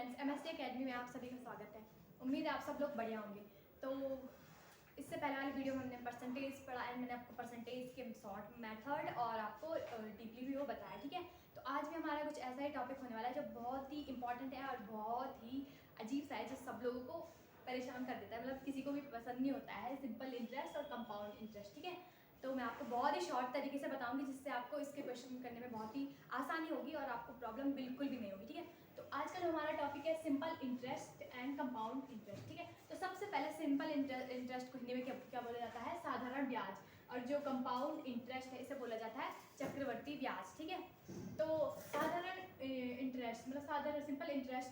Friends, MST academy में आप सभी का स्वागत है। उम्मीद है आप सब लोग बढ़िया होंगे। तो इससे पहले वाली वीडियो में हमने परसेंटेज पढ़ा एंड मैंने आपको परसेंटेज के शॉर्ट मेथड और आपको डीपली भी वो बताया, ठीक है। तो आज भी हमारा कुछ ऐसा ही टॉपिक होने वाला है जो बहुत ही इंपॉर्टेंट है और बहुत ही अजीब सा है, जो सब लोगों को परेशान कर देता है, मतलब किसी को भी पसंद नहीं होता है। सिंपल इंटरेस्ट और कंपाउंड इंटरेस्ट, ठीक है। तो मैं आपको बहुत ही शॉर्ट तरीके से बताऊंगी जिससे आपको इसके क्वेश्चन करने में बहुत ही आसानी होगी और आपको प्रॉब्लम बिल्कुल भी नहीं होगी, ठीक है। तो आज का जो हमारा टॉपिक है simple interest and compound interest, ठीक है। तो सबसे पहले सिंपल इंटरेस्ट को हिंदी में क्या बोला जाता है? साधारण ब्याज। और जो कंपाउंड इंटरेस्ट है इसे बोला जाता है चक्रवर्ती ब्याज, ठीक है। तो साधारण इंटरेस्ट मतलब साधारण सिंपल इंटरेस्ट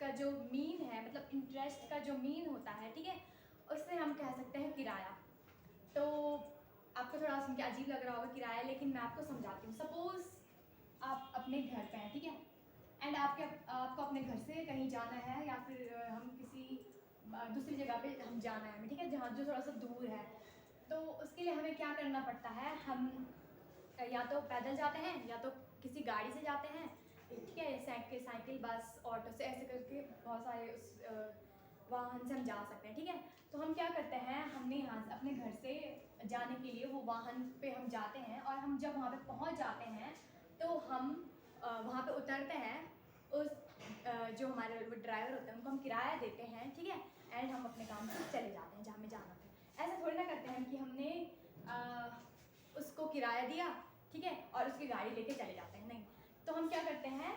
का जो मीन है, मतलब इंटरेस्ट का जो मीन होता है, ठीक है, उससे हम कह सकते हैं किराया। तो आपको थोड़ा सुन के अजीब लग रहा होगा किराया, लेकिन मैं आपको समझाती हूँ। सपोज आप अपने घर पे हैं, ठीक है, एंड आपको अपने घर से कहीं जाना है या फिर हम किसी दूसरी जगह पे हम जाना है हमें, ठीक है, जहाँ जो थोड़ा सा दूर है। तो उसके लिए हमें क्या करना पड़ता है? हम या तो पैदल जाते हैं या तो किसी गाड़ी से जाते हैं, ठीक है, साइकिल बस ऑटो से, ऐसे करके बहुत सारे उस वाहन से हम जा सकते हैं, ठीक है। तो हम क्या करते हैं, हमने यहाँ से अपने घर से जाने के लिए वो वाहन पे हम जाते हैं, और हम जब वहाँ पे पहुँच जाते हैं तो हम वहाँ पे उतरते हैं। उस जो हमारे वो ड्राइवर होते हैं उनको हम किराया देते हैं, ठीक है, एंड हम अपने काम से चले जाते हैं जहाँ हमें जाना था। ऐसा थोड़ी ना करते हैं कि हमने उसको किराया दिया, ठीक है, और उसकी गाड़ी लेके चले जाते हैं, नहीं। तो हम क्या करते हैं,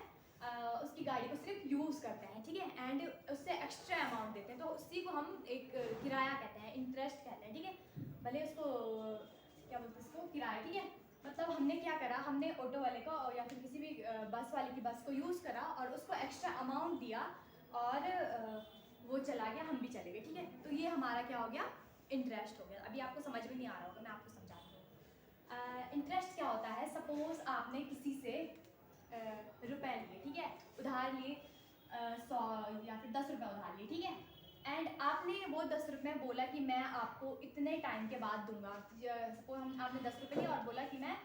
उसकी गाड़ी को सिर्फ यूज़ करते हैं, ठीक है, एंड उससे एक्स्ट्रा अमाउंट देते हैं। तो उसी को हम एक किराया कहते हैं, इंटरेस्ट कहते हैं, ठीक है। भले उसको क्या बोलते हैं, इसको किराया, ठीक है। मतलब हमने क्या करा, हमने ऑटो वाले को या फिर किसी भी बस वाले की बस को यूज़ करा और उसको एक्स्ट्रा अमाउंट दिया, और वो चला गया, हम भी चले गए, ठीक है। तो ये हमारा क्या हो गया? इंटरेस्ट हो गया। अभी आपको समझ में नहीं आ रहा होगा, मैं आपको समझाती हूँ। इंटरेस्ट क्या होता है? सपोज आपने किसी से रुपए लिए, ठीक है, उधार लिए, 100 या फिर 10 रुपये उधार लिए, ठीक है, एंड आपने वो 10 रुपये बोला कि मैं आपको इतने टाइम के बाद दूंगा। सपोज आपने 10 रुपये लिए और बोला कि मैं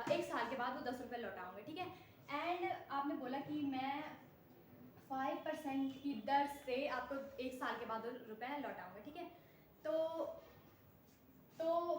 1 साल के बाद वो 10 रुपये लौटाऊंगा, ठीक है, एंड आपने बोला कि मैं 5% की दर से आपको 1 साल के बाद वो रुपये लौटाऊंगा, ठीक है। तो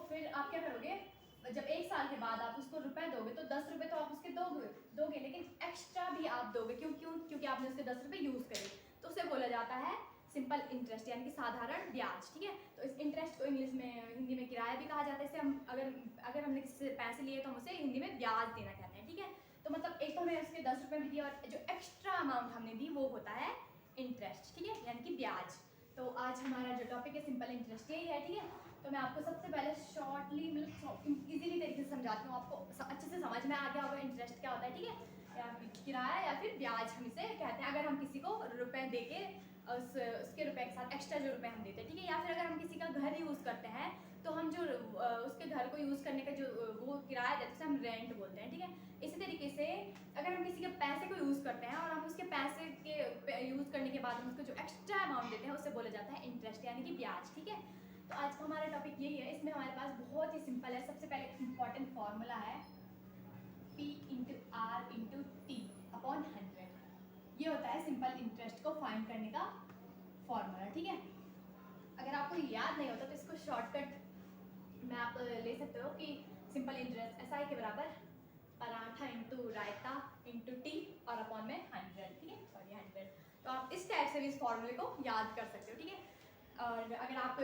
फिर आप क्या करोगे? जब 1 साल के बाद आप उसको रुपए दोगे तो 10 रुपये तो आप उसके दोगे, लेकिन एक्स्ट्रा भी आप दोगे। क्योंकि आपने उसके 10 रुपये यूज़ करे। तो उसे बोला जाता है सिंपल इंटरेस्ट, यानी कि साधारण ब्याज, ठीक है। तो इस इंटरेस्ट को इंग्लिश में, हिंदी में किराया भी कहा जाता है। इसे हम अगर हमने किसी से पैसे लिए तो हम उसे हिंदी में ब्याज देना कहते हैं, ठीक है। तो मतलब एक तो हमें उसके 10 रुपये भी दिया और जो एक्स्ट्रा अमाउंट हमने दी वो होता है इंटरेस्ट, ठीक है, यानी कि ब्याज। तो आज हमारा जो टॉपिक है सिंपल इंटरेस्ट यही है, ठीक है। तो मैं आपको सबसे पहले शॉर्टली मतलब इजीली तरीके से समझाती हूँ, आपको अच्छे से समझ में आ गया होगा इंटरेस्ट क्या होता है, ठीक है, या किराया या फिर ब्याज हम इसे कहते हैं। अगर हम किसी को रुपए दे के उसके रुपए के साथ एक्स्ट्रा जो रुपए हम देते हैं, ठीक है, या फिर अगर हम किसी का घर यूज़ करते हैं तो हम जो उसके घर को यूज़ करने का जो वो किराया देते हैं उसे हम रेंट बोलते हैं, ठीक है। इसी तरीके से अगर हम किसी के पैसे को यूज़ करते हैं और हम उसके पैसे के यूज़ करने के बाद हम उसको जो एक्स्ट्रा अमाउंट देते हैं उसे बोला जाता है इंटरेस्ट, यानी कि ब्याज, ठीक है। तो आज का हमारा टॉपिक यही है। इसमें हमारे पास बहुत ही सिंपल है। सबसे पहले इंपॉर्टेंट फॉर्मूला है P into R into T upon 100। ये होता है सिंपल इंटरेस्ट को फाइंड करने का फॉर्मूला, ठीक है। अगर आपको याद नहीं होता तो इसको शॉर्टकट में आप ले सकते हो कि सिंपल इंटरेस्ट SI के बराबर पराठा इंटू रायता इंटू टी और अपॉन में 100, ठीक है, सॉरी 100। तो आप इस टाइप से भी इस फॉर्मूले को याद कर सकते हो, ठीक है। और अगर आपको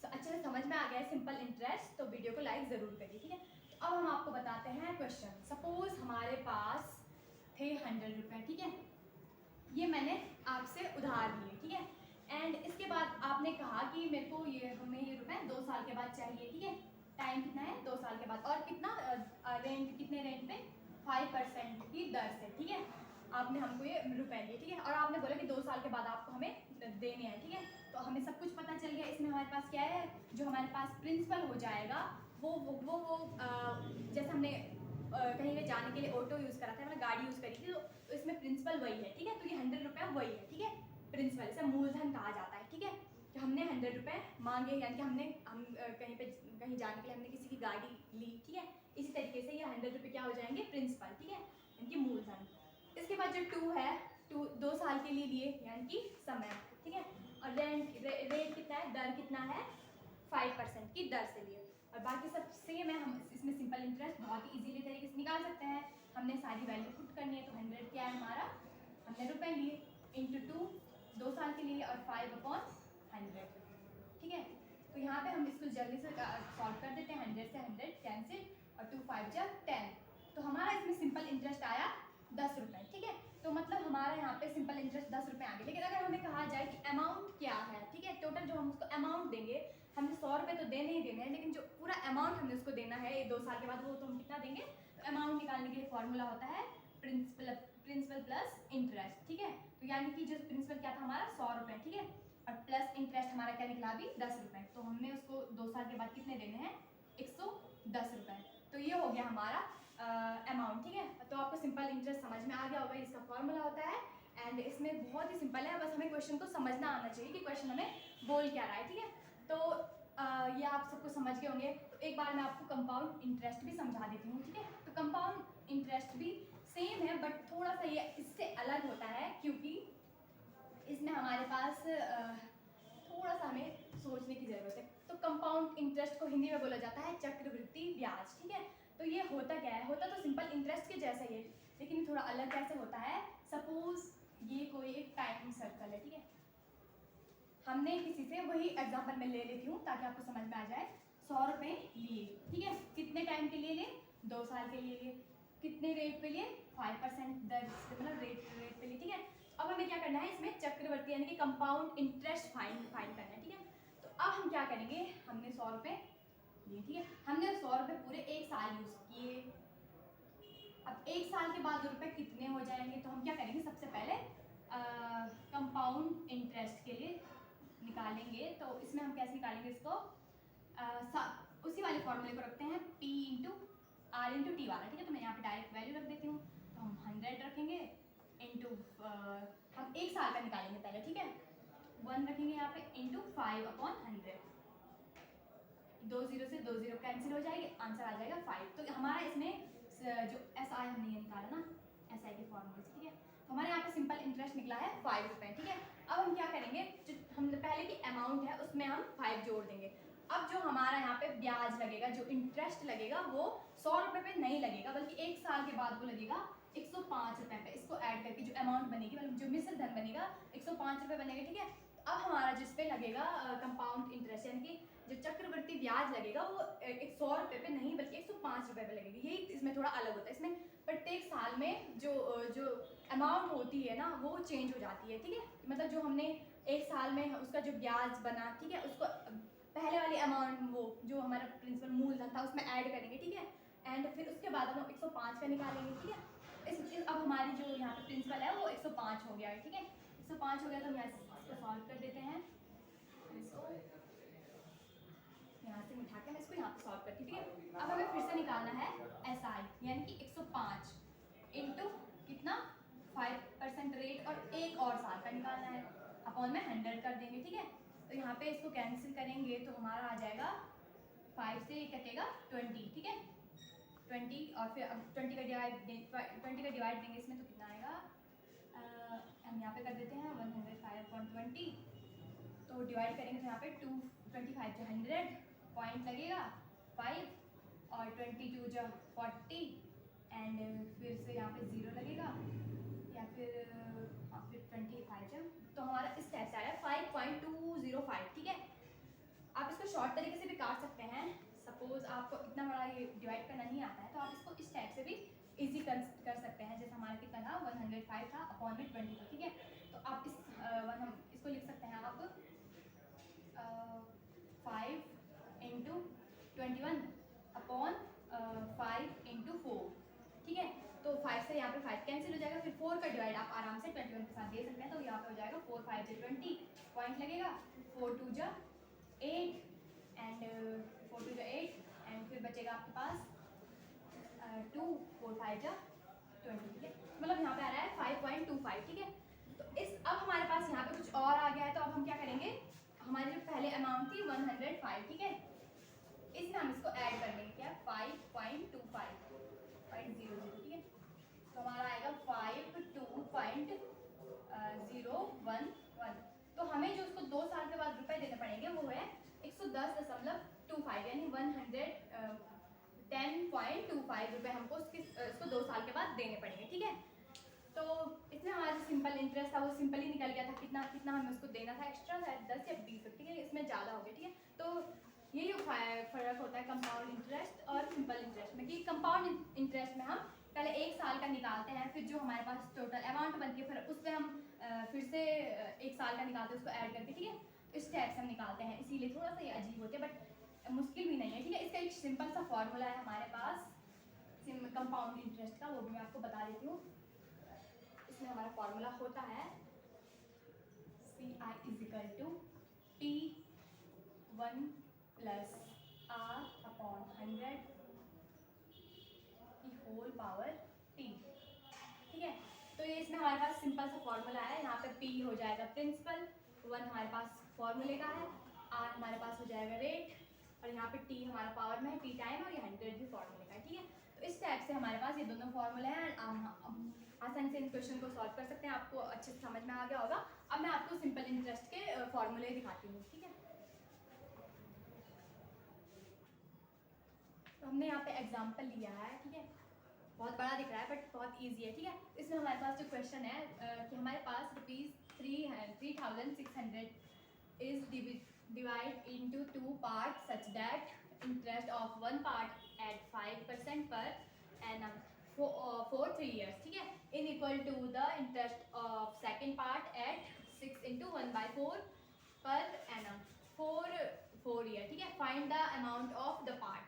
अच्छे से समझ में आ गया है सिंपल इंटरेस्ट तो वीडियो को लाइक ज़रूर करिए, ठीक है। तो अब हम आपको बताते हैं क्वेश्चन। सपोज हमारे पास थे 100 रुपये, ठीक है, ये मैंने आपसे उधार लिए, ठीक है, एंड इसके बाद आपने कहा कि मेरे को हमें ये रुपए 2 साल के बाद चाहिए, ठीक है। टाइम कितना है? 2 साल के बाद। और कितना कितने रेंट पे? 5% की दर से, ठीक है, आपने हमको ये रुपए दिए, ठीक है, और आपने बोला कि 2 साल के बाद आपको हमें देने हैं, ठीक है। तो हमें सब कुछ पता चल गया। इसमें हमारे पास क्या है, जो हमारे पास प्रिंसिपल हो जाएगा वो जैसे हमने कहीं पे जाने के लिए ऑटो यूज़ करा था, मतलब गाड़ी यूज़ करी थी, तो इसमें प्रिंसिपल वही है, ठीक है। तो ये 100 रुपये वही है, ठीक है, प्रिंसिपल, इसे मूलधन कहा जाता है, ठीक है। कि हमने 100 रुपये मांगे, यानी कि हम कहीं जाने के लिए हमने किसी की गाड़ी ली, ठीक है। इसी तरीके से ये 100 रुपये क्या हो जाएंगे? प्रिंसिपल, ठीक है, यानी कि मूलधन। इसके बाद जो 2 है 2 साल के लिए लिए, यानी कि समय, ठीक है। और रेट कितना है, दर कितना है, 5% की दर से लिए। और बाकी सब सेम है। हम इसमें सिंपल इंटरेस्ट बहुत ही इजीली तरीके से निकाल सकते हैं। हमने सारी वैल्यू पुट करनी है, तो 100 क्या है हमारा, हमने रुपए लिए, इंटू 2 साल के लिए, और 5/100, ठीक है। तो यहाँ पे हम इसको जल्दी से सॉल्व कर देते हैं। 100 से 100 कैंसिल, और 2 5 जा 10, तो हमारा इसमें सिंपल इंटरेस्ट आया 10 रुपये, ठीक है। तो मतलब हमारा यहाँ पे सिंपल इंटरेस्ट 10 रुपये आ गए। लेकिन अगर हमें कहा जाए कि अमाउंट क्या है, ठीक है, टोटल जो हम उसको अमाउंट देंगे, हमने 100 रुपये तो देने ही देने हैं, लेकिन जो पूरा अमाउंट हमने उसको देना है 2 साल के बाद, वो तो हम कितना देंगे। तो अमाउंट निकालने के लिए फॉर्मूला होता है प्रिंसिपल प्लस इंटरेस्ट, ठीक है। तो यानी कि जो प्रिंसिपल क्या था हमारा 100 रुपये, ठीक है, और प्लस इंटरेस्ट हमारा क्या निकला अभी 10 रुपये। तो हमने उसको 2 साल के बाद कितने देने हैं, 110 रुपये। तो ये हो गया हमारा अमाउंट, ठीक है। तो आपको सिंपल इंटरेस्ट समझ में आ गया होगा, इसका फॉर्मूला होता है। एंड इसमें बहुत ही सिंपल है, बस हमें क्वेश्चन को समझना आना चाहिए कि क्वेश्चन हमें बोल क्या रहा है, ठीक है। तो ये आप सबको समझ गए होंगे। तो एक बार मैं आपको कंपाउंड इंटरेस्ट भी समझा देती हूँ, ठीक है। तो कंपाउंड इंटरेस्ट भी सेम है, बट थोड़ा सा ये इससे अलग होता है, क्योंकि इसमें हमारे पास थोड़ा सा हमें सोचने की ज़रूरत है। तो कंपाउंड इंटरेस्ट को हिंदी में बोला जाता है चक्रवृद्धि ब्याज, ठीक है। तो ये होता क्या है, होता तो सिंपल इंटरेस्ट के जैसा ही है, लेकिन थोड़ा अलग कैसे होता है। सपोज ये कोई एक टाइम सर्कल है, ठीक है। हमने किसी से, वही एग्जांपल मैं ले लेती हूँ ताकि आपको समझ में आ जाए। 100 रुपये लिए, ठीक है, कितने टाइम के लिए लिए, 2 साल के लिए लिए, कितने रेट पे लिए, 5% दर से, मतलब रेट पे लिए, ठीक है। अब हमें क्या करना है, इसमें चक्रवर्ती यानी कि कंपाउंड इंटरेस्ट फाइंड करना है, ठीक है। तो अब हम क्या करेंगे, हमने 100 रुपये लिए, ठीक है, हमने 100 रुपये पूरे 1 साल यूज किए। अब 1 साल के बाद रुपए कितने हो जाएंगे, तो हम क्या करेंगे, सबसे पहले कंपाउंड इंटरेस्ट के लिए निकालेंगे। तो इसमें हम कैसे निकालेंगे इसको, उसी वाले फॉर्मूले को रखते हैं, P into R into T वाला, ठीक है। तो मैं यहाँ पे डायरेक्ट वैल्यू रख देती हूँ। तो हम 100 रखेंगे इंटू हम 1 साल का निकालेंगे पहले, ठीक है, 1 रखेंगे यहाँ पे, इंटू 5/100, 2 0 से 2 0 कैंसिल हो जाएगी, आंसर आ जाएगा 5। तो हमारा इसमें जो एस आई हमने ये निकाला ना, एस आई के फॉर्मूले से, ठीक है। तो हमारे यहाँ पे सिंपल इंटरेस्ट निकला है 5 रुपये, ठीक है। अब हम क्या करेंगे, जो हमने पहले की अमाउंट है उसमें हम 5 जोड़ देंगे। अब जो हमारा यहाँ पे ब्याज लगेगा, जो इंटरेस्ट लगेगा, वो 100 रुपये पे नहीं लगेगा, बल्कि 1 साल के बाद वो लगेगा 105 रुपये पे। इसको ऐड करके जो अमाउंट बनेगी, मतलब जो मिश्र धन बनेगा 105 रुपये बनेगा, ठीक है। अब हमारा जिस पे लगेगा कंपाउंड इंटरेस्ट, यानी कि जो चक्रवर्ती ब्याज लगेगा, वो 100 रुपये पे नहीं बल्कि 105 रुपये पे लगेगी। यही इसमें थोड़ा अलग होता है। इसमें प्रत्येक साल में जो अमाउंट होती है ना, वो चेंज हो जाती है, ठीक है। मतलब जो हमने 1 साल में उसका जो ब्याज बना, ठीक है, उसको पहले वाली अमाउंट, वो जो हमारा प्रिंसिपल मूलधन था उसमें ऐड करेंगे, ठीक है। एंड फिर उसके बाद हम 105 का निकालेंगे, ठीक है। अब हमारी जो यहाँ पे प्रिंसिपल है वो 105 हो गया है, ठीक है। 105 हो गया, तो हम यहाँ इसको सॉल्व कर देते हैं। इसको यहाँ से उठा के मैं इसको यहाँ पे सॉल्व करती हूँ, ठीक है। अब हमें फिर से निकालना है एस आई, यानी कि 105 इंटू कितना, 5% रेट, और 1 और साल का निकालना है, अपॉन में 100 कर देंगे, ठीक है। तो यहाँ पे इसको कैंसिल करेंगे तो हमारा आ जाएगा 5 से कटेगा 20, ठीक है, 20, और फिर अब 20 का डिवाइड देंगे इसमें, तो कितना आएगा, हम यहाँ पे कर देते हैं 105/20। तो डिवाइड करेंगे तो यहाँ पे 225 से 100 पॉइंट लगेगा 5, और 22 जो 40, एंड फिर से यहाँ पे 0 लगेगा, या फिर फिर 25 जब, तो हमारा इस टाइप से आया 5.205, ठीक है। आप इसको शॉर्ट तरीके से भी काट सकते हैं। सपोज आपको इतना बड़ा ये डिवाइड करना नहीं आता है, तो आप इसको इस टाइप से भी इजी कर सकते हैं। जैसे हमारा कितना था, 105 था, अपॉन में 20 था, ठीक है। तो आप हम इसको लिख सकते हैं आप 5 इंटू 21 अपॉन 5 इंटू 4, ठीक है। तो 5 से यहाँ पे 5 कैंसिल हो जाएगा, फिर 4 का डिवाइड आप आराम से 21 के साथ दे सकते हैं। तो यहाँ पे हो जाएगा 4 5 से 20 पॉइंट लगेगा, 4 2 जा 8, एंड 4 2 जा 8, एंड फिर बचेगा आपके पास 2 4 5 जा 20, ठीक है। मतलब यहाँ पे आ रहा है 5.25, ठीक है। तो अब हमारे पास यहाँ पे कुछ और आ गया है, तो अब हम क्या करेंगे, हमारी जो पहले अमाउंट थी 105, ठीक है, इसमें हम इसको ऐड कर लेंगे, क्या 5.25.00, ठीक है। तो हमारा आएगा 52.25, 111। तो हमें जो उसको 2 साल के बाद रुपए देने पड़ेंगे वो है 110.25 यानी 110.25 रुपये हमको उसको 2 साल के बाद देने पड़ेंगे, ठीक है। तो इसमें हमारा जो सिंपल इंटरेस्ट था वो सिंपल ही निकल गया था, कितना कितना हमें उसको देना था एक्स्ट्रा, 10 या 20, ठीक है, इसमें ज़्यादा हो गया, ठीक है। तो यही फ़र्क होता है कंपाउंड इंटरेस्ट और सिंपल इंटरेस्ट में, कि कंपाउंड इंटरेस्ट में हम पहले 1 साल का निकालते हैं, फिर जो हमारे पास टोटल अमाउंट बनती है फिर उस पर हम फिर से 1 साल का निकालते हैं उसको ऐड करके, ठीक है। इस टाइप से हम निकालते हैं, इसीलिए थोड़ा सा ये अजीब होते हैं बट मुश्किल भी नहीं है, ठीक है। इसका एक सिंपल सा फॉर्मूला है हमारे पास कंपाउंड इंटरेस्ट का, वो भी मैं आपको बता देती हूँ। इसमें हमारा फॉर्मूला होता है CI = T1 + R/100 की होल पावर T, ठीक है। तो ये इसमें हमारे पास सिंपल सा फॉर्मूला है, यहाँ पे P हो जाएगा प्रिंसिपल, 1 हमारे पास फॉर्मूले का है, R हमारे पास हो जाएगा रेट, और यहाँ पे T हमारा पावर में है, T टाइम, और ये 100 भी फॉर्मूले का है, ठीक है। तो इस टाइप से हमारे पास ये दोनों फॉर्मूले हैं, आसानी से इन क्वेश्चन को सॉल्व कर सकते हैं, आपको अच्छे से समझ में आ गया होगा। अब मैं आपको सिंपल इंटरेस्ट के फॉर्मूले दिखाती हूँ, ठीक है। तो हमने यहाँ पे एग्जाम्पल लिया है, ठीक है, बहुत बड़ा दिख रहा है बट बहुत इजी है, ठीक है। इसमें हमारे पास जो क्वेश्चन है कि हमारे पास ₹3,600 is divide into 2 part such that interest of 1 part at 5% per annum for 3 years, ठीक है, in equal to the interest of second part at 6 × 1/4 per annum for 4 year, ठीक है। Find the amount of the part.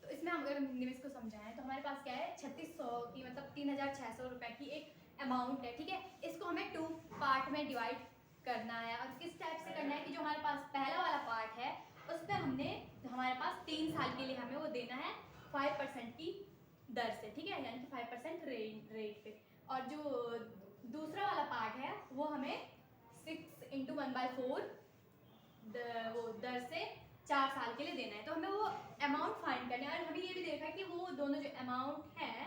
तो इसमें हम अगर निवेश को समझाएं तो हमारे पास क्या है, 3600 की मतलब 3600 रुपये की एक अमाउंट है, ठीक है। इसको हमें 2 पार्ट में डिवाइड करना है, और किस टाइप से करना है कि जो हमारे पास पहला वाला पार्ट है उस पर हमने हमारे पास 3 साल के लिए हमें वो देना है 5% की दर से, ठीक है, यानी कि 5% रेट पे, और जो दूसरा वाला पार्ट है वो हमें 6 × 1/4 वो दर से 4 साल के लिए देना है। तो हमें वो अमाउंट फाइंड करना है, और हमें ये भी देखा है कि वो दोनों जो अमाउंट है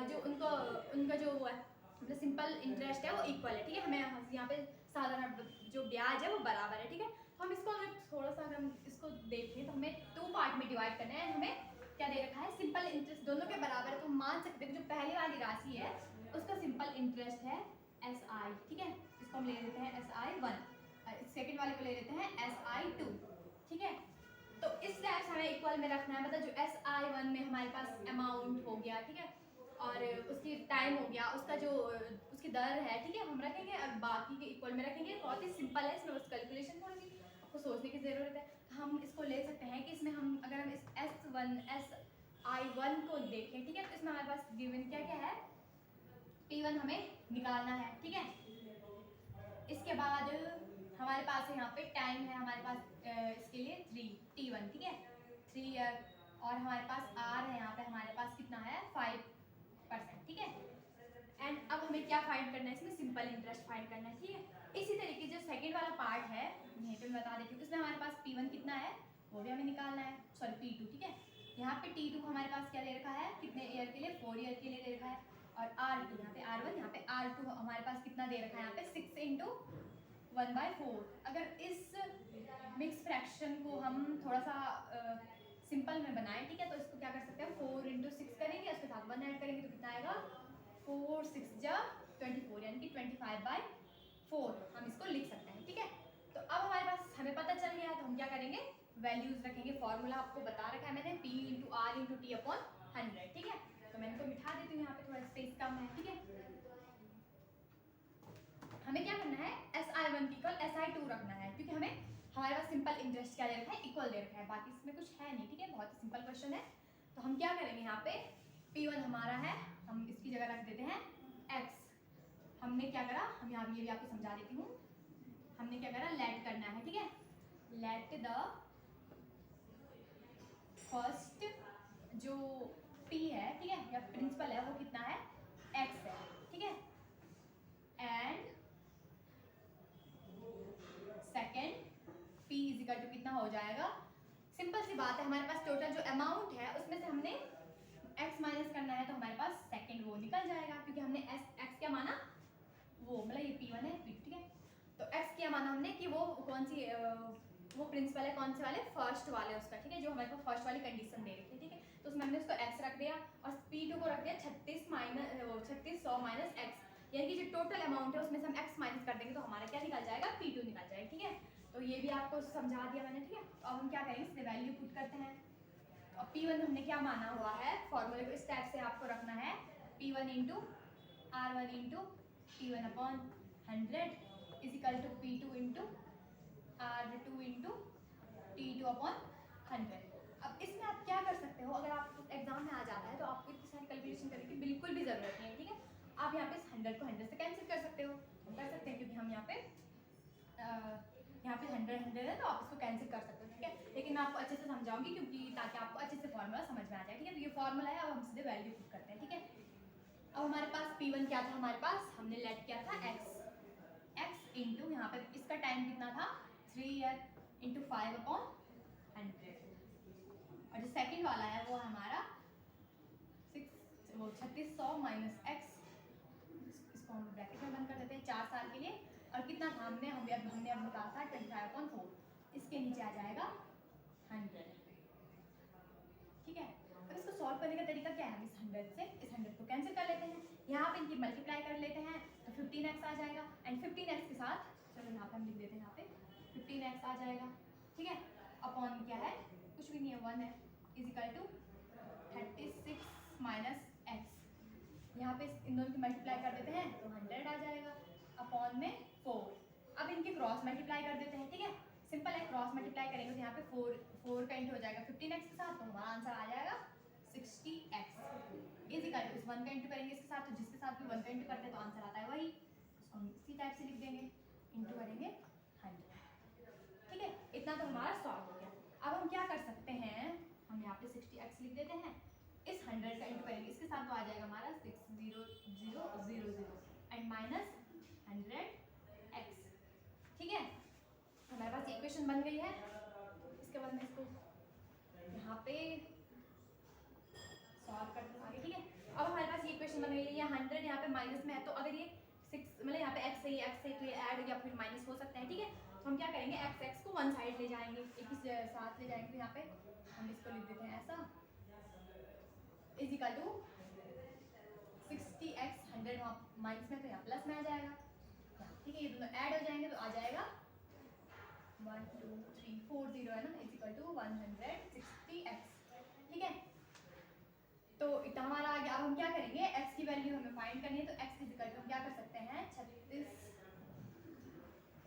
जो उनका जो वो है मतलब सिंपल इंटरेस्ट है वो इक्वल है, ठीक है। हमें यहाँ पे साधारण जो ब्याज है वो बराबर है, ठीक है। तो हम इसको अगर थोड़ा सा अगर हम इसको देखें तो हमें 2 पार्ट में डिवाइड करना है, हमें क्या दे रखा है, सिंपल इंटरेस्ट दोनों के बराबर है, तो हम मान सकते हैं कि जो पहली वाली राशि है उसका सिंपल इंटरेस्ट है SI, ठीक है, इसको हम ले लेते हैं SI1, सेकेंड वाले को ले लेते हैं SI2, ठीक है। तो इस टाइप से हमें इक्वल में रखना है, मतलब जो SI1 में हमारे पास अमाउंट हो गया, ठीक है, और उसकी टाइम हो गया, उसका जो उसकी दर है, ठीक है, हम रखेंगे, और बाकी के इक्वल में रखेंगे। बहुत ही सिंपल है, इसमें बस कैलकुलेशन थोड़ी सी आपको सोचने की ज़रूरत है। हम इसको ले सकते हैं कि इसमें हम अगर हम इस SI1 को देखें, ठीक है, तो इसमें हमारे पास गिवन क्या क्या है, P1 हमें निकालना है, ठीक है। इसके बाद हमारे पास यहाँ पे टाइम है हमारे पास इसके लिए T1, ठीक है, 3 ईयर, और हमारे पास R है यहाँ पे हमारे पास कितना है 5%, ठीक है। एंड अब हमें क्या फाइंड करना है, इसमें सिंपल इंटरेस्ट फाइंड करना है, ठीक है। इसी तरीके जो सेकेंड वाला पार्ट है यहीं पे मैं बता देती हूँ, इसमें हमारे पास P1 कितना है वो भी हमें निकालना है, सॉरी P2, ठीक है। यहाँ पे T2 हमारे पास क्या दे रखा है, कितने ईयर के लिए, 4 ईयर के लिए दे रखा है, और R2 यहाँ पे R1, यहाँ पे R2 हमारे पास कितना दे रखा है, यहाँ पे 6 × 1/4। अगर इस मिक्स फ्रैक्शन को हम थोड़ा सा सिंपल में बनाएं, ठीक है, तो इसको क्या कर सकते हैं, 4 × 6 करेंगे, उसके साथ 1 ऐड करेंगे तो कितना आएगा, 4 × 6 = 24, यानी कि 25/4 हम इसको लिख सकते हैं, ठीक है। तो अब हमारे पास हमें पता चल गया है, तो हम क्या करेंगे, वैल्यूज रखेंगे, फॉर्मूला आपको बता रखा है मैंने, P × R × T/100, ठीक है। तो मैं इनको मिटा देती हूँ, यहाँ पे थोड़ा स्पेस कम है, ठीक है। हमें क्या करना है, SI1 की इक्वल SI2 रखना है, क्योंकि हमें हमारे पास सिंपल इंटरेस्ट क्या दे रखा है, इक्वल दे रखा है, बाकी इसमें कुछ है नहीं, ठीक है, बहुत ही सिंपल क्वेश्चन है। तो हम क्या करेंगे, यहाँ पे P1 हमारा है, हम इसकी जगह रख देते हैं X। हमने क्या करा, हम यहाँ ये भी आपको समझा देती हूँ, हमने क्या करा, लेट करना है, ठीक है, लेट द फर्स्ट जो P है, ठीक है, या प्रिंसिपल है वो कितना है, X है, ठीक है, एंड सेकेंड P = कितना हो जाएगा, सिंपल सी बात है, हमारे पास टोटल जो अमाउंट है उसमें से हमने x माइनस करना है, तो हमारे पास सेकेंड वो निकल जाएगा, क्योंकि हमने x क्या माना, वो मतलब ये P1 है P2, ठीक है। माना हमने कि वो कौन सी वो प्रिंसिपल है, कौन से वाले, फर्स्ट वाले उसका, ठीक है, जो हमारे पास फर्स्ट वाली कंडीशन दे रखी है, ठीक है। तो उसमें हमने उसको x रख दिया और P2 को रख दिया 3600 माइनस x, यानी कि जो टोटल अमाउंट है उसमें से हम x माइनस कर देंगे तो हमारा क्या निकल जाएगा, P2 निकल जाएगा, ठीक है। तो ये भी आपको समझा दिया मैंने, ठीक है। तो अब हम क्या करेंगे, इसमें वैल्यू पुट करते हैं। और P1 हमने क्या माना हुआ है, फॉर्मूले को इस टाइप से आपको रखना है, P1 into R1 into P1 upon 100 is equal to P2 into R2 into T2 upon 100। अब इसमें आप क्या कर सकते हो, अगर आप एग्जाम में आ जाता है तो आपको इतनी सारी कैलकुलेशन करने की बिल्कुल भी जरूरत नहीं है, ठीक है। आप यहाँ पे 100 को 100 से कैंसिल कर सकते हो, कर सकते हैं, क्योंकि हम यहाँ पे 100 है तो आप इसको कैंसिल कर सकते हो, ठीक है। लेकिन मैं आपको अच्छे से समझाऊंगी क्योंकि ताकि आपको अच्छे से फॉर्मूला समझ में आ जाए, ठीक है। तो ये फॉर्मूला है, अब हम सीधे वैल्यू पुट करते हैं, ठीक है। अब हमारे पास P1 क्या था, हमारे पास हमने लेट किया था x इंटू यहाँ पे इसका टाइम कितना था 3 ईयर इंटू 5 अपॉन 100, और जो सेकंड वाला है वो हमारा 3600 माइनस x, इसको हम ब्रैकेट में बंद कर देते हैं 4 साल के लिए, और कितना था हमने अब निकाला था 25/4, इसके नीचे आ जाएगा 100, ठीक है। अब इसको सॉल्व करने का तरीका क्या है, हम इस 100 से इस 100 को कैंसिल कर लेते हैं, यहाँ पे इनकी मल्टीप्लाई कर लेते हैं तो 15x आ जाएगा, एंड 15x के साथ, चलो यहाँ पे हम लिख देते हैं, यहाँ पे 15x आ जाएगा, ठीक है। अपॉन क्या है, कुछ भी नहीं है, 1 है, is equal to 36 minus x, यहाँ पे इन दोनों की मल्टीप्लाई कर देते हैं तो 100 आ जाएगा, अपॉन में 4। अब इनके क्रॉस मल्टीप्लाई कर देते हैं, ठीक है, सिंपल है, क्रॉस मल्टीप्लाई करेंगे तो यहाँ पे 4 का इंटू हो जाएगा 15x के साथ, तो हमारा आंसर आ जाएगा 60x इज इक्वल टू 1 का इंटू करेंगे इसके साथ, तो जिसके साथ भी 1 का इंटू करते हैं तो आंसर आता है वही, उसको हम इसी टाइप से लिख देंगे, इंटू करेंगे 100, ठीक है। इतना तो हमारा सॉल्व हो गया। अब हम क्या कर सकते हैं, हम यहाँ पे 60x लिख देते हैं, इस 100 का इंटू करेंगे इसके साथ तो आ जाएगा हमारा 60000 एंड माइनस 100x, ठीक है। हमारे पास इक्वेशन बन गई है। इसके बाद मैं इसको यहाँ पे सॉल्व करते हैं आगे, ठीक है। अब हमारे पास ये इक्वेशन बन गई है, ये 100 यहाँ पे माइनस में है, तो अगर ये 6 मतलब यहाँ पे x है तो ये ऐड या फिर माइनस हो सकता है, ठीक है। तो हम क्या करेंगे, x को वन साइड ले जाएंगे, एक ही साथ ले जाएंगे, यहाँ पे हम इसको लिख देते हैं ऐसा, is equal to 60x 100 minus में तो यहाँ प्लस में आ जाएगा, ठीक है। ये दोनों ऐड हो जाएंगे तो आ जाएगा 1 2 3 4 0 है ना, इज इक्वल टू 160x, ठीक है। तो इतना हमारा आ गया। अब हम क्या करेंगे, x की वैल्यू हमें फाइंड करनी है, तो x इज इक्वल टू हम क्या कर सकते हैं, 36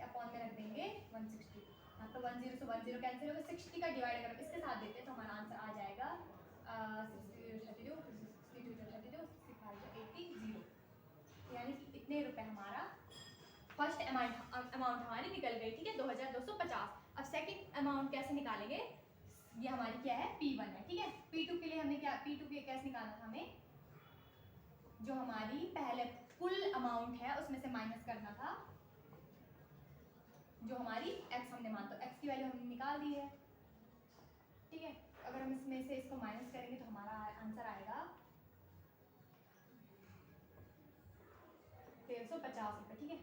अपॉन में रख देंगे 160, यहाँ पे 10 से 10 कैंसिल होगा, 60 का डिवाइड अगर इसके साथ देते हैं तो हमारा आंसर आ जाएगा 80, यानी कि इतने रुपए हमारा फर्स्ट अमाउंट हमारी निकल गई, ठीक है, 2250। अब सेकंड अमाउंट कैसे निकालेंगे, ये हमारी क्या है, P1 है, ठीक है। P2 के लिए हमने क्या, P2 के कैसे निकालना था हमें, जो हमारी पहले कुल अमाउंट है उसमें से माइनस करना था जो हमारी x हमने मान, तो x की वैल्यू हमने निकाल दी है, ठीक है। अगर हम इसमें से इसको माइनस करेंगे तो हमारा आंसर आएगा 1350 रुपये, ठीक है।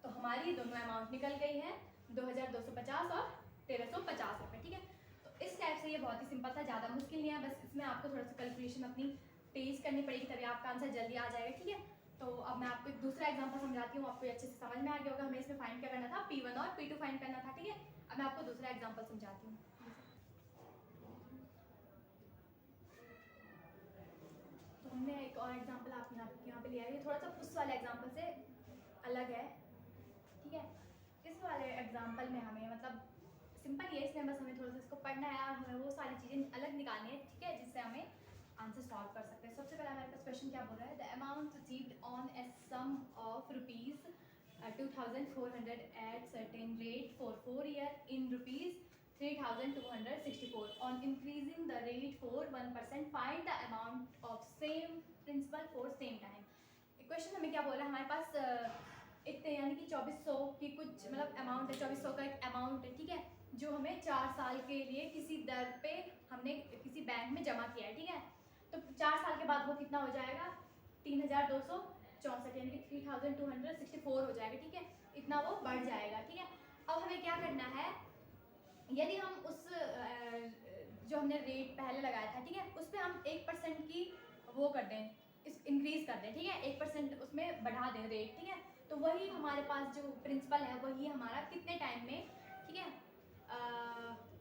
तो हमारी दोनों अमाउंट निकल गई है, 2250 और 1350 रुपये, ठीक है। तो इस टाइप से ये बहुत ही सिंपल था, ज़्यादा मुश्किल नहीं है, बस इसमें आपको थोड़ा सा कैलकुलेशन अपनी तेज करनी पड़ेगी तभी आपका आंसर जल्दी आ जाएगा, ठीक है। तो अब मैं आपको एक दूसरा एग्जांपल समझाती हूँ, आपको अच्छे से समझ में आ गया होगा हमें इसमें फाइंड क्या करना था, P1 और P2 फाइंड करना था, ठीक है। अब मैं आपको दूसरा एग्जांपल समझाती हूँ। तो हमने एक और एग्जांपल आप यहाँ पे लिया है, ये थोड़ा सा उस वाले एग्जांपल से अलग है, ठीक है। इस वाले एग्जांपल में हमें मतलब सिंपल ही है, इसमें बस हमें थोड़ा सा इसको पढ़ना है और हमें वो सारी चीज़ें अलग निकालनी है, ठीक है, जिससे हमें आंसर सॉल्व कर सकते हैं। सबसे पहले हमारे पास क्वेश्चन क्या बोल रहा है, the amount received on a sum of rupees 2400 at certain rate for 4 year in rupees 3264 on increasing the rate for 1%, find the amount of same principal for same time. Question हमें क्या बोल रहा है, हमारे पास एक यानी कि 2400 की कुछ मतलब अमाउंट है, 2400 का एक अमाउंट है, ठीक है, जो हमें 4 साल के लिए किसी दर पे हमने किसी बैंक में जमा किया है, ठीक है। तो 4 साल के बाद वो कितना हो जाएगा, 3264 64 यानी कि 3264 हो जाएगा, ठीक है, इतना वो बढ़ जाएगा, ठीक है। अब हमें क्या करना है, यदि हम उस जो हमने रेट पहले लगाया था, ठीक है, उस पर हम 1% की वो कर दें, इस इंक्रीज़ कर दें, ठीक है, 1% उसमें बढ़ा दें रेट, ठीक है, तो वही हमारे पास जो प्रिंसिपल है वही हमारा कितने टाइम में, ठीक है,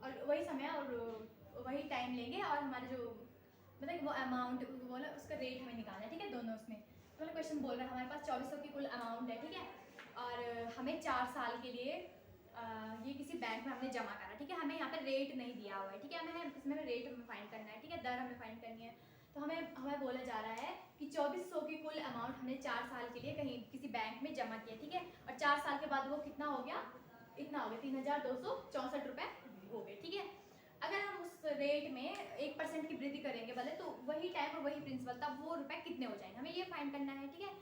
और वही समय और वही टाइम लेंगे, और हमारे जो मतलब वो अमाउंट बोला उसका रेट हमें निकालना है, ठीक है, दोनों उसमें। तो मतलब क्वेश्चन बोल रहा है हमारे पास 2400 की कुल अमाउंट है, ठीक है, और हमें 4 साल के लिए ये किसी बैंक में हमने जमा करा, ठीक है, हमें यहाँ पे रेट नहीं दिया हुआ है, ठीक है, हमें इसमें रेट हमें फाइंड करना है, ठीक है, दर हमें फाइंड करनी है। तो हमें बोला जा रहा है कि 2400 की कुल अमाउंट हमने 4 साल के लिए कहीं किसी बैंक में जमा किया, ठीक है, और 4 साल के बाद वो कितना हो गया, इतना हो गया 3264 रुपये हो गए, ठीक है। अगर हम उस रेट में 1% की वृद्धि करेंगे भले, तो वही टाइम और वही प्रिंसिपल तब वो रुपए कितने हो जाएंगे, हमें ये फाइंड करना है, ठीक है।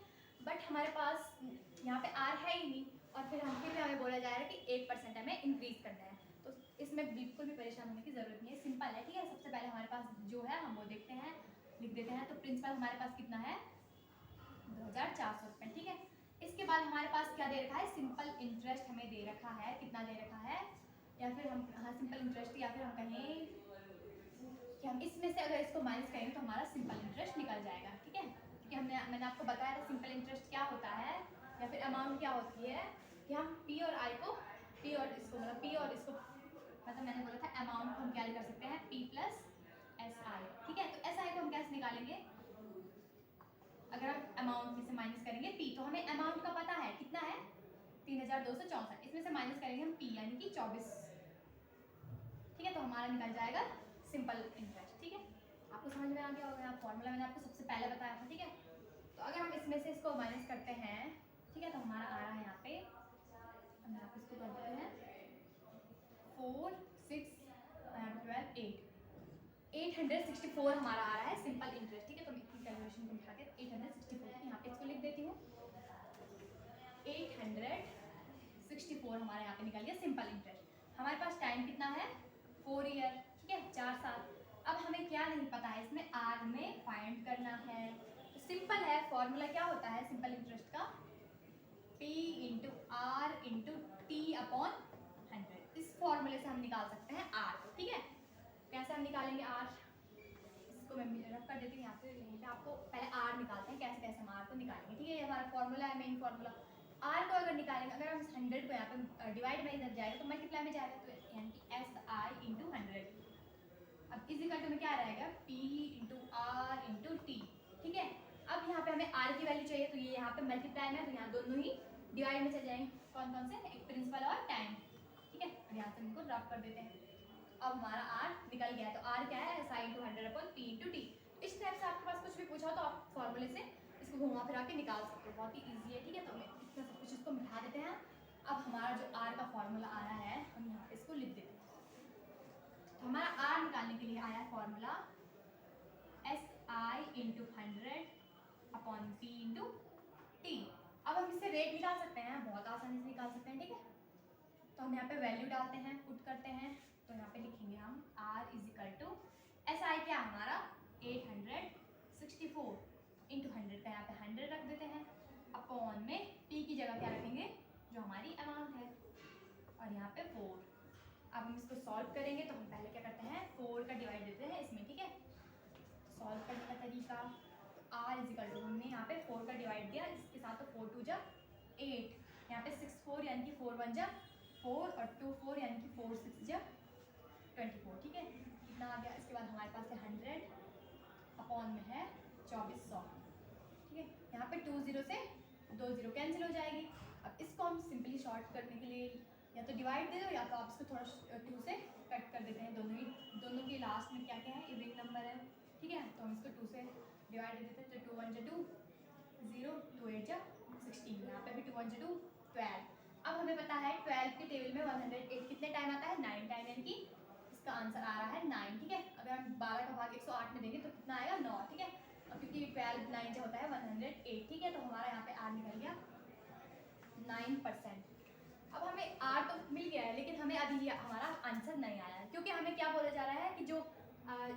बट हमारे पास यहाँ पे आर है ही नहीं, और फिर हमें बोला जा रहा है कि 1% हमें इंक्रीज करना है, तो इसमें बिल्कुल भी परेशान होने की ज़रूरत नहीं है, सिंपल है, ठीक है। सबसे पहले हमारे पास जो है हम वो देखते हैं, लिख देते हैं, तो प्रिंसिपल हमारे पास कितना है 2400 रुपये, ठीक है। इसके बाद हमारे पास क्या दे रखा है, सिंपल इंटरेस्ट हमें दे रखा है, कितना दे रखा है, या फिर हम सिंपल इंटरेस्ट, या फिर हम कहें कि हम इसमें से अगर इसको माइनस करेंगे तो हमारा सिंपल इंटरेस्ट निकल जाएगा, ठीक है, क्योंकि मैंने आपको बताया था सिंपल इंटरेस्ट क्या होता है, या फिर अमाउंट क्या होती है, कि हम पी और आई को, पी और इसको मतलब पी और इसको, मतलब मैंने बोला था अमाउंट को हम क्या कर सकते हैं, पी प्लस एस आई, ठीक है। तो एस आई को हम कैसे निकालेंगे, अगर हम अमाउंट में से माइनस करेंगे पी, तो हमें अमाउंट का पता है कितना है 3264, इसमें से माइनस करेंगे हम पी यानी कि 24, ठीक है, तो हमारा निकल जाएगा सिंपल इंटरेस्ट, ठीक है। आपको समझ में आ गया होगा, फॉर्मूला मैंने आपको सबसे पहले बताया था, ठीक है। तो अगर हम इसमें से इसको माइनस करते हैं, ठीक है, तो हमारा आ रहा है यहाँ पे, हम यहाँ पे इसको कर देते हैं 4 6 12 864 हमारा आ रहा है सिंपल इंटरेस्ट, ठीक है। तो मैं इसकी कैलकुलेशन को उठा के 864 यहाँ पे इसको लिख देती हूँ, 864 हमारा यहाँ पे निकल गया सिंपल इंटरेस्ट। हमारे पास टाइम कितना है 4 ईयर, ठीक है, 4 साल। अब हमें क्या नहीं पता है, इसमें आर हमें फाइंड करना है, तो सिंपल है, फॉर्मूला क्या होता है सिंपल इंटरेस्ट का, P into R into T upon 100। इस फॉर्मूले से हम निकाल सकते हैं आर, ठीक है। कैसे हम निकालेंगे आर, इसको मैं रख कर देती हूँ यहाँ पे, यहीं पे आपको पहले आर निकालते हैं, कैसे कैसे हम आर को निकालेंगे, ठीक है। ये हमारा फॉर्मूला है, मेन फॉर्मूला। आर को अगर निकालेंगे, अगर हम 100 को यहाँ पे डिवाइड में इधर जाएगा तो मल्टीप्लाई में जाएगा, तो यानी कि एस आई इंटू 100। अब इजिकल टू में क्या रहेगा, P into R into T, ठीक है। अब यहाँ पे हमें आर की वैल्यू चाहिए, तो ये यहाँ पे मल्टीप्लाई में, तो यहाँ दोनों ही डिवाइड में चले जाएंगे, कौन कौन से, एक प्रिंसिपल और टाइम, ठीक है। और यहाँ से इनको ड्रॉप कर देते हैं, अब हमारा आर निकल गया। तो आर क्या है, sine into 100 upon P into T. इस टाइप से आपके पास कुछ भी पूछा हो तो आप फॉर्मूले से इसको घुमा फिरा के निकाल सकते हो, बहुत ही ईजी है, ठीक है। तो मैं इतना सब कुछ इसको मिटा देते हैं। अब हमारा जो आर का फॉर्मूला आ रहा है, हम यहाँ पे इसको लिख देते हैं। तो हमारा आर निकालने के लिए आया है formula S I into 100 upon P into T. अब हम इससे रेट निकाल सकते हैं, बहुत आसानी से निकाल सकते हैं, ठीक है। तो हम यहाँ पे वैल्यू डालते हैं, पुट करते हैं, तो यहाँ पे लिखेंगे हम R is equal to S I क्या हमारा 864 इंटू 100 का यहाँ पे 100 रख देते हैं, अपॉन में P की जगह क्या रखेंगे, जो हमारी अमाउंट है, और यहाँ पे 4। अब हम इसको सॉल्व करेंगे, तो हम पहले क्या करते हैं 4 का डिवाइड देते हैं इसमें, ठीक है। सॉल्व करने का तरीका, तो R इज इक्वल टू हमने यहाँ पे 4 का डिवाइड दिया, इसके साथ तो 4 2 जा 8, यहाँ पे 6 4 यानी कि 4 1 जा 4 और 2 4 यानी कि 4 6 जा 24, ठीक है, कितना आ गया। इसके बाद हमारे पास है 100 अपॉन में है 2400, ठीक है। यहाँ पे 2 0 से 2 0 कैंसिल हो जाएगी। अब इसको हम सिंपली शॉर्ट करने के लिए या तो डिवाइड दे दो, या तो आप इसको थोड़ा 2 से कट कर देते हैं, दोनों के लास्ट में क्या क्या है, इवन नंबर है, ठीक है। तो हम इसको 2 से डिवाइड दे देते हैं, तो 2 1 जा 2 0 2 8 जा 16, यहाँ पे भी 2 1 जा 2 12। अब हमें पता है 12 के टेबल में 108 कितने टाइम आता है, 9 टाइम, यानी कि इसका आंसर आ रहा है 9, ठीक है। अगर हम 12 का भाग 108 में देंगे तो कितना आएगा 9, ठीक है। और क्योंकि 12 9 जो होता है 108, ठीक है, तो हमारा यहाँ पे आर निकल गया 9%। अब हमें आर तो मिल गया है, लेकिन हमें अभी हमारा आंसर नहीं आया है, क्योंकि हमें क्या बोला जा रहा है कि जो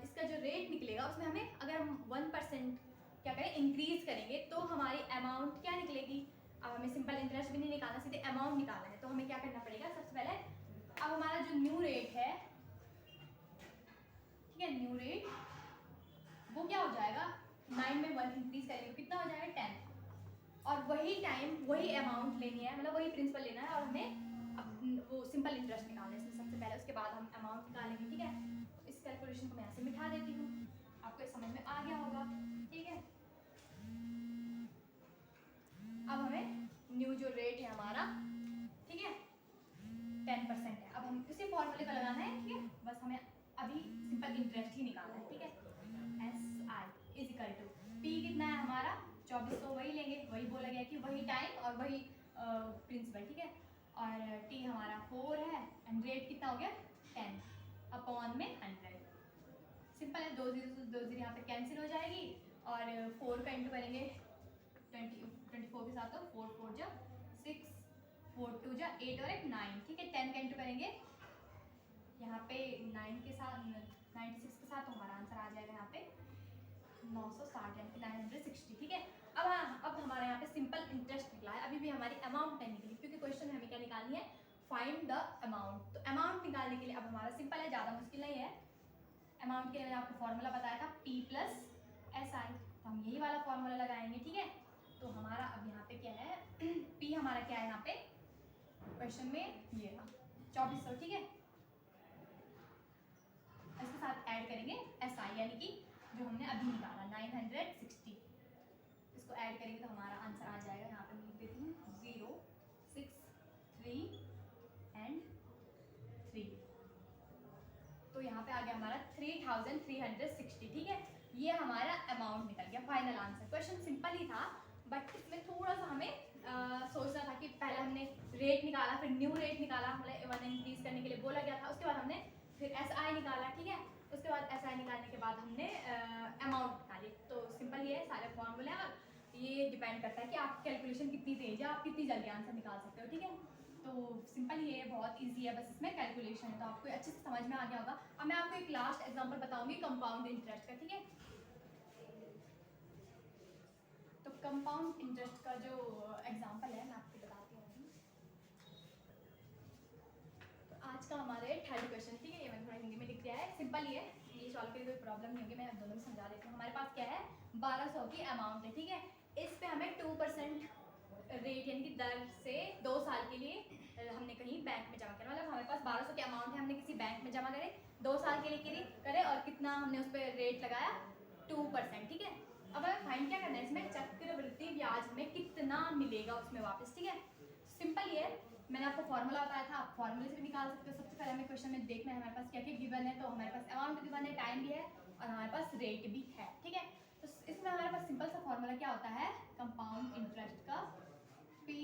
इसका जो रेट निकलेगा उसमें हमें अगर हम 1%, क्या करें, इंक्रीज करेंगे तो हमारी अमाउंट क्या निकलेगी। अब हमें सिंपल इंटरेस्ट भी नहीं निकालना, सीधे अमाउंट निकालना है। तो हमें क्या करना पड़ेगा, सबसे पहले अब हमारा जो न्यू रेट है, ठीक है, न्यू रेट वो क्या हो जाएगा, 9 में 1 इंक्रीज करेंगे कितना हो जाएगा 10, और वही टाइम वही अमाउंट लेनी है, मतलब वही प्रिंसिपल लेना है, और हमें वो सिंपल इंटरेस्ट निकालना है इसमें सबसे पहले, उसके बाद हम अमाउंट निकालेंगे। ठीक है, इस कैलकुलेशन को मैं यहाँ से मिटा देती हूँ, आपको ये समझ में आ गया होगा। ठीक है, अब हमें न्यू जो रेट है हमारा, ठीक है, 10% है। अब हम इसी फॉर्मूले को लगाना है। ठीक है, बस हमें अभी सिंपल इंटरेस्ट ही निकालना है। ठीक है, SI is equal to P कितना है हमारा 2400, वही लेंगे, वही बोला गया कि वही टाइम और वही प्रिंसिपल। ठीक है, और T हमारा 4 है एंड रेट कितना हो गया 10 अपॉन में 100। सिंपल है, 2 जीरो 2 जीरो यहाँ पे कैंसिल हो जाएगी, और 4 का इंटू करेंगे 24 के साथ, तो 4 4 जा 6, 4 2 जा 8 और एक 9। ठीक है, 10 का इंटू करेंगे यहाँ पे 9 के साथ, 96 के साथ, तो हमारा आंसर आ जाएगा यहाँ पे 960 यानी कि 960। ठीक है, अब हाँ, अब हमारे यहाँ पे सिंपल इंटरेस्ट निकला है, अभी भी हमारी अमाउंट नहीं निकली, क्योंकि क्वेश्चन में हमें क्या निकालनी है, फाइंड द अमाउंट। तो अमाउंट निकालने के लिए अब हमारा सिंपल है, ज़्यादा मुश्किल नहीं है। अमाउंट के लिए मैंने आपको फॉर्मूला बताया था P प्लस SI, तो हम यही वाला फॉर्मूला लगाएंगे। ठीक है, तो हमारा अब यहाँ पे क्या है, P हमारा क्या है यहाँ पे क्वेश्चन में, ये 2400। ठीक है, इसके साथ ऐड करेंगे SI यानी कि जो हमने अभी निकाला 960, इसको ऐड करेंगे तो हमारा आंसर आ जाएगा, यहाँ पे मैं लिख देती हूँ 0 6 3 एंड 3, तो यहाँ पे आ गया हमारा 3360। ठीक है, ये हमारा अमाउंट निकल गया, फाइनल आंसर। क्वेश्चन सिंपल ही था, बट इसमें थोड़ा सा हमें सोचना था कि पहले हमने रेट निकाला, फिर न्यू रेट निकाला, मतलब 1 इंक्रीज करने के लिए बोला गया था, उसके बाद हमने फिर SI निकाला। ठीक है, उसके बाद SI निकालने के बाद हमने अमाउंट निकाली। तो सिंपल ये सारे फॉर्मूले हैं, ये डिपेंड करता है कि आप कैलकुलेशन कितनी तेज है, आप कितनी जल्दी आंसर निकाल सकते हो। ठीक है, तो सिंपल ये बहुत इजी है, बस इसमें कैलकुलेशन है, तो आपको अच्छे से समझ में आ गया होगा। अब मैं आपको एक लास्ट एग्जांपल बताऊंगी कंपाउंड इंटरेस्ट का। ठीक है, तो कंपाउंड इंटरेस्ट का जो एग्जांपल है मैं आपको बताती हूँ। तो आज का हमारे थर्ड क्वेश्चन, ठीक है, ये मैंने थोड़ा हिंदी में लिख दिया है, सिंपल ही है, ये सॉल्व करने कोई प्रॉब्लम नहीं होगी, मैं दोनों में समझा देती हूँ। हमारे पास क्या है, 1200 की अमाउंट है। ठीक है, इस पे हमें 2% रेट यानी कि दर से 2 साल के लिए हमने कहीं बैंक में जमा किया, मतलब हमारे पास 1200 की अमाउंट है, हमने किसी बैंक में जमा करे, 2 साल के लिए करे, और कितना हमने उस पर रेट लगाया 2%। ठीक है, अब हमें फाइंड क्या करना है, इसमें चक्रवृद्धि ब्याज में कितना मिलेगा उसमें वापस। ठीक है, सिंपल ये है, मैंने आपको फॉर्मूला बताया था, आप फॉर्मूले से भी निकाल सकते हो। सबसे पहले हमें क्वेश्चन में देखना है हमारे पास क्या क्या गिवन है, तो हमारे पास अमाउंट गिवन है, टाइम भी है, और हमारे पास रेट भी है। ठीक है, तो इसमें हमारे पास सिंपल सा फॉर्मूला क्या होता है, कंपाउंड इंटरेस्ट का P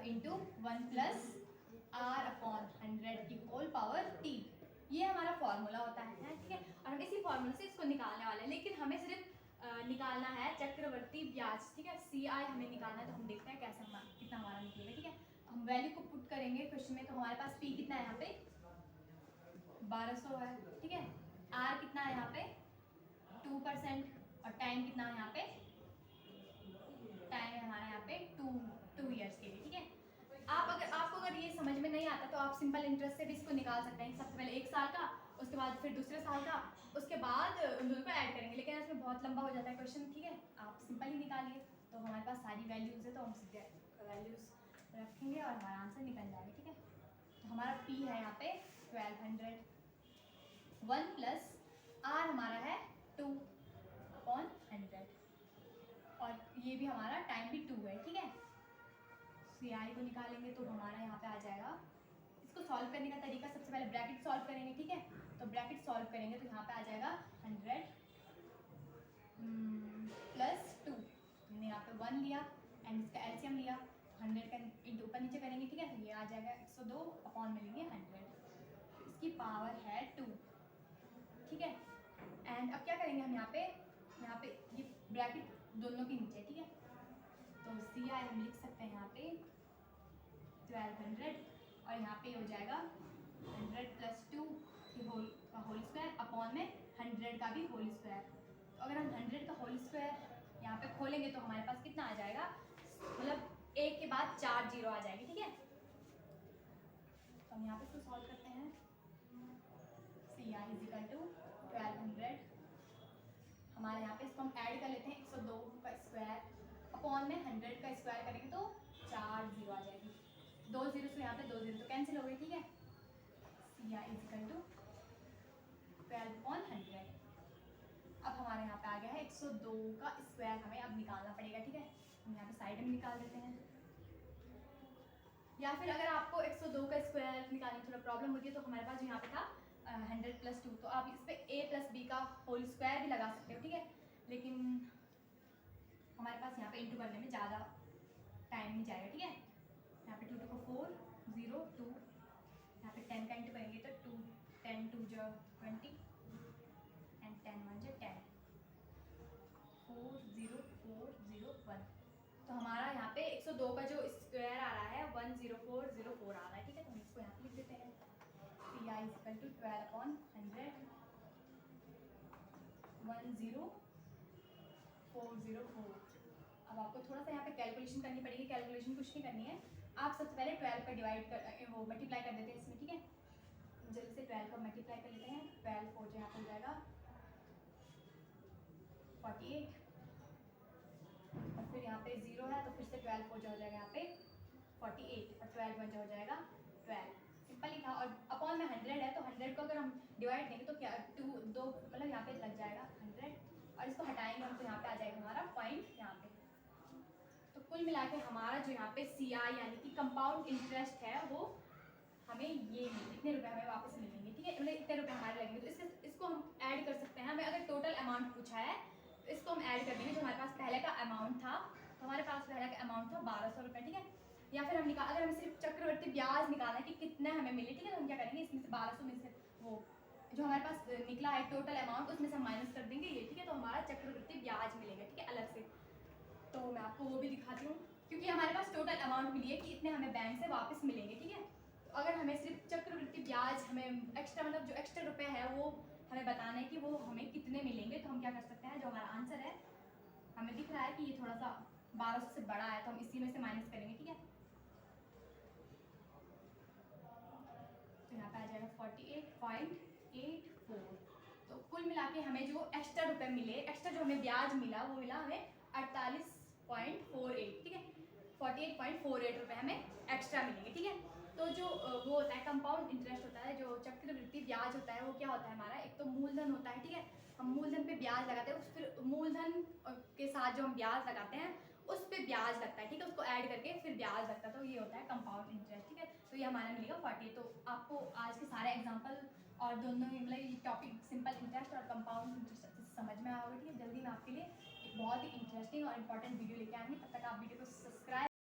into 1 plus R upon 100 की होल पावर T, ये हमारा फॉर्मूला होता है। ठीक है, और हम इसी फॉर्मूले से इसको निकालने वाले हैं, लेकिन हमें सिर्फ निकालना है चक्रवर्ती ब्याज। ठीक है, CI हमें निकालना है, तो हम देखते हैं कैसे कितना हमारा निकलेगा। ठीक है, हम वैल्यू को पुट करेंगे क्वेश्चन में, तो हमारे पास P कितना है यहाँ पे 1200 है। ठीक है, R कितना है यहाँ पे 2%, और टाइम कितना है यहाँ पे, टाइम है हमारा यहाँ पे 2 ईयर्स के लिए। ठीक है, आपको अगर ये समझ में नहीं आता तो आप सिंपल इंटरेस्ट से भी इसको निकाल सकते हैं, सबसे पहले 1 साल का, उसके बाद फिर दूसरे साल का, उसके बाद उन दोनों को ऐड करेंगे, लेकिन इसमें बहुत लंबा हो जाता है क्वेश्चन। ठीक है, आप सिंपल ही निकालिए, तो हमारे पास सारी वैल्यूज है, तो हम सीधे वैल्यूज रखेंगे और हमारा आंसर निकल जाएगा। ठीक है, तो हमारा P है यहाँ पे 1200, 1 प्लस R हमारा है 2 अपॉन 100, और ये भी हमारा टाइम भी 2 है। ठीक है, CI को निकालेंगे तो हमारा यहाँ पे आ जाएगा, इसको सॉल्व करने का तरीका, सबसे पहले ब्रैकेट सॉल्व करेंगे। ठीक है, तो ब्रैकेट सॉल्व करेंगे तो यहाँ पे आ जाएगा 100 प्लस 2, हमने यहाँ पे 1 लिया एंड इसका एलसीएम लिया, 100 का इंटू ऊपर नीचे करेंगे। ठीक है, तो ये आ जाएगा 102 अपॉन में लेंगे 100, इसकी पावर है 2। ठीक है, एंड अब क्या करेंगे हम यहाँ पे ये ब्रैकेट दोनों के नीचे। ठीक है, तो CI हम लिख सकते हैं यहाँ पे 1200, और यहाँ पे हो जाएगा 100 प्लस 2 की होल स्क्वायर अपॉन में 100 का भी होल स्क्वायर, तो अगर हम 100 का होल स्क्वायर यहाँ पे खोलेंगे तो हमारे पास कितना आ जाएगा, मतलब 1 के बाद 4 जीरो आ जाएगी, ठीक है। तो हम यहाँ पे इसको सॉल्व करते हैं। सी आई इज इक्वल टू 1200, हमारे यहाँ पे इसको हम ऐड कर लेते हैं 102 का स्क्वायर अपॉन में 100 का स्क्वायर करेंगे तो 4 जीरो आ जाएगी, 2 जीरो से यहाँ पे 2 जीरो तो कैंसिल हो गई, ठीक है। सी आई इज इक्वल टू 12/100। अब हमारे यहाँ पे आ गया है 102 का स्क्वायर, हमें अब निकालना पड़ेगा, ठीक है। हम यहाँ पे साइड में निकाल देते हैं, या फिर अगर आपको 102 का स्क्वायर निकालने में थोड़ा प्रॉब्लम होती है तो हमारे पास जो यहाँ पे था 100 + 2, तो आप इस पर a + b का होल स्क्वायर भी लगा सकते हो, ठीक है। लेकिन हमारे पास यहाँ पे इंटू करने में ज़्यादा टाइम नहीं जाएगा, ठीक है। यहाँ पे 2 2 को 4 0 2, यहाँ पे 10 का इंटू करेंगे तो 2 10 2 जो 20 एंड 10 1 जो 10, 4 0 4 0 1। तो हमारा यहाँ पे 102 का जो स्क्वायर आ रहा है 10404 आ रहा है, ठीक है। तो हम इसको यहाँ पे लिख देते हैं। सी आई इज इक्वल टू 12/100 10404। अब आपको थोड़ा सा यहाँ पे कैलकुलेशन करनी पड़ेगी, कैलकुलेशन कुछ नहीं करनी है, आप सबसे पहले 12 का डिवाइड कर वो मल्टीप्लाई कर देते हैं इसमें, ठीक है। जल्दी से 12 का मल्टीप्लाई कर लेते हैं, 12 4 जो यहाँ पे हो जाएगा 48, और फिर यहाँ पे 0 है तो फिर से 12 4 जो हो जाएगा यहाँ पे 48, और 12 1 जो हो जाएगा 12, सिंपल ही था। और अपॉन में 100 है तो 100 को अगर हम डिवाइड देंगे तो क्या 2 2 मतलब यहाँ पे लग जाएगा 100, और इसको हटाएंगे हम तो यहाँ पे आ जाएगा हमारा पॉइंट यहाँ पे। तो कुल मिला के हमारा जो यहाँ पे सी आई यानी कि कंपाउंड इंटरेस्ट है वो हमें ये इतने रुपए हमें वापस मिलेंगे, ठीक है। मतलब इतने रुपए हमारे लगेंगे, तो इसको हम ऐड कर सकते हैं। हमें अगर टोटल अमाउंट पूछा है तो इसको हम ऐड कर देंगे, जो हमारे पास पहले का अमाउंट था, तो हमारे पास पहले का अमाउंट था 1200 रुपये, ठीक है। या फिर हम अगर हमें सिर्फ चक्रवर्ती ब्याज निकालना है कि कितना हमें मिले, ठीक है, तो हम क्या करेंगे, इसमें से 1200 में से वो जो हमारे पास निकला है टोटल अमाउंट उसमें से हम माइनस कर देंगे ये, ठीक है। तो हमारा चक्रवर्ती ब्याज मिलेगा, ठीक है, अलग से। तो मैं आपको वो भी दिखाती हूँ, क्योंकि हमारे पास टोटल अमाउंट मिली है कि इतने हमें बैंक से वापस मिलेंगे, ठीक है। तो अगर हमें सिर्फ चक्रवृद्धि ब्याज हमें एक्स्ट्रा मतलब जो एक्स्ट्रा रुपए है वो हमें बताना है कि वो हमें कितने मिलेंगे, तो हम क्या कर सकते हैं, जो हमारा आंसर है हमें दिख रहा है कि ये थोड़ा सा 1200 से बड़ा है तो हम इसी में से माइनस करेंगे, ठीक है। तो यहाँ पे आ जाएगा 48.84। तो कुल मिला के हमें जो एक्स्ट्रा रुपए मिले, एक्स्ट्रा जो हमें ब्याज मिला वो मिला हमें 48.48, ठीक है। 48.48 रुपये हमें एक्स्ट्रा मिलेंगे, ठीक है। तो जो वो होता है कंपाउंड इंटरेस्ट होता है, जो चक्रवृद्धि ब्याज होता है, वो क्या होता है हमारा, एक तो मूलधन होता है, ठीक है। हम मूलधन पे ब्याज लगाते हैं, फिर मूलधन के साथ जो हम ब्याज लगाते हैं उस पे ब्याज लगता है, ठीक है, उसको ऐड करके फिर ब्याज लगता है, तो ये होता है कंपाउंड इंटरेस्ट, ठीक है। तो ये हमारा मिलेगा 40। तो आपको आज के सारे एग्जाम्पल और दोनों मतलब ये टॉपिक सिंपल इंटरेस्ट और कंपाउंड इंटरेस्ट समझ में आओगे, ठीक है। जल्दी मैं आपके लिए एक बहुत ही इंटरेस्टिंग और इंपॉर्टेंट वीडियो लेके आएंगे, तब तक आप वीडियो को सब्सक्राइब